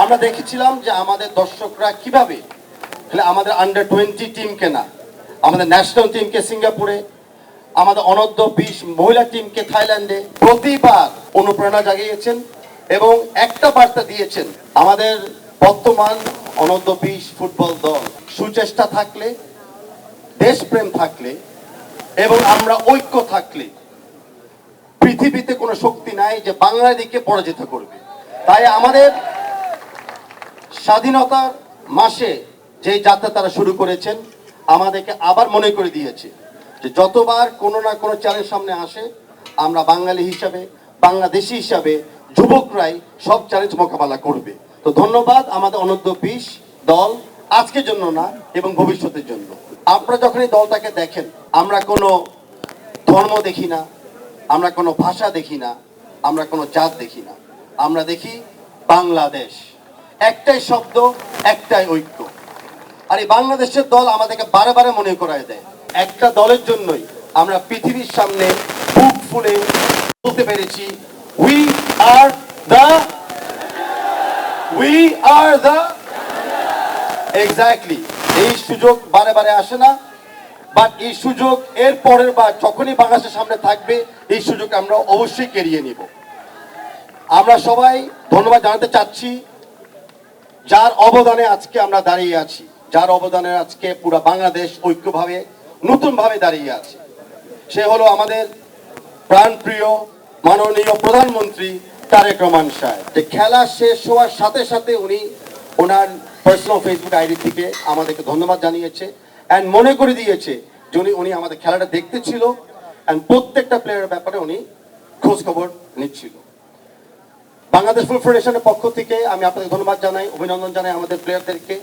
আমরা দেখেছিলাম যে আমাদের দর্শকরা কিভাবে আমাদের আন্ডার 20 টিমকে না, আমাদের ন্যাশনাল টিমকে সিঙ্গাপুরে, আমাদের অনূর্ধ্ব 20 মহিলা টিমকে থাইল্যান্ডে প্রতিবার অনুপ্রেরণা জাগিয়েছেন এবং একটা বার্তা দিয়েছেন আমাদের বর্তমান অনূর্ধ্ব 20 ফুটবল দল সুচেষ্টা থাকলে, দেশপ্রেম থাকলে এবং আমরা ঐক্য থাকলে পৃথিবীতে কোনো শক্তি নাই যে বাংলাদেশকে পরাজিত করবে। তাই আমাদের স্বাধীনতার মাসে যে যাত্রা তারা শুরু করেছেন আমাদেরকে আবার মনে করে দিয়েছে যে যতবার কোনো না কোনো চ্যালেঞ্জ সামনে আসে আমরা বাঙালি হিসাবে, বাংলাদেশি হিসাবে যুবকরাই সব চ্যালেঞ্জ মোকাবেলা করবে। তো ধন্যবাদ আমাদের অনূর্ধ্ব 20 দল, আজকের জন্য না এবং ভবিষ্যতের জন্য। আপনারা যখন এই দলটাকে দেখেন, আমরা কোনো ধর্ম দেখি না, আমরা কোনো ভাষা দেখি না, আমরা কোনো জাত দেখি না, আমরা দেখি বাংলাদেশ। একটাই শব্দ, একটাই ঐক্য। আর এই বাংলাদেশের দল আমাদেরকে বারে বারে মনে করায় দেয় একটা দলের জন্যই আমরা পৃথিবীর সামনে বুক ফুলে বলতে পেরেছি উই আর দ্য এক্স্যাক্টলি। এই সুযোগ বারে বারে আসে না, বাট এই সুযোগ এর পরের বার যখনই বাংলাদেশের সামনে থাকবে এই সুযোগ আমরা অবশ্যই কেড়িয়ে নিব। আমরা সবাই ধন্যবাদ জানাতে চাচ্ছি যার অবদানে আজকে আমরা দাঁড়িয়ে আছি, যার অবদানে আজকে পুরো বাংলাদেশ ঐক্যভাবে নতুনভাবে দাঁড়িয়ে আছে। সে হলো আমাদের প্রাণপ্রিয় মাননীয় প্রধানমন্ত্রী তারেক রহমান সাহেব। যে খেলা শেষ হওয়ার সাথে সাথে উনি ওনার পার্সোনাল ফেসবুক আইডি থেকে আমাদেরকে ধন্যবাদ জানিয়েছে অ্যান্ড মনে করে দিয়েছে যে উনি আমাদের খেলাটা দেখতে ছিল অ্যান্ড প্রত্যেকটা প্লেয়ারের ব্যাপারে উনি খোঁজ খবর নিচ্ছিল। বাংলাদেশ ফুটবল ফেডারেশনের পক্ষ থেকে আমি আপনাদের ধন্যবাদ জানাই, অভিনন্দন জানাই আমাদের প্লেয়ারদেরকে।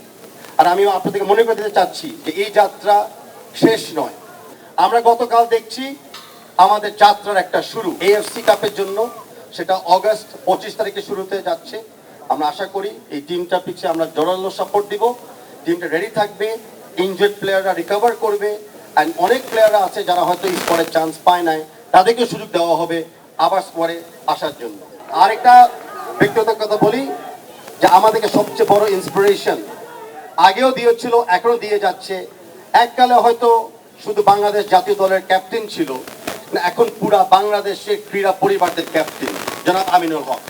আর আমিও আপনাদেরকে মনে করে দিতে চাচ্ছি যে এই যাত্রা শেষ নয়। আমরা গতকাল দেখছি আমাদের যাত্রার একটা শুরু এএফসি কাপের জন্য, সেটা অগস্ট 25 তারিখে শুরু হতে যাচ্ছে। আমরা আশা করি এই টিমটা পিছিয়ে আমরা জোরালো সাপোর্ট দিব, টিমটা রেডি থাকবে, ইনজুর্ড প্লেয়াররা রিকভার করবে অ্যান্ড অনেক প্লেয়াররা আছে যারা হয়তো স্কোয়াডের চান্স পায় নাই, তাদেরকে সুযোগ দেওয়া হবে আবার স্কোয়াডে আসার জন্য। আরেকটা ব্যক্তিগত কথা বলি যে আমাদেরকে সবচেয়ে বড় ইন্সপিরেশন আগেও দিয়েছিল, এখনো দিয়ে যাচ্ছে। এককালে হয়তো শুধু বাংলাদেশ জাতীয় দলের ক্যাপ্টেন ছিল, এখন পুরা বাংলাদেশের ক্রীড়া পরিবারদের ক্যাপ্টেন জনাব আমিনুল হক।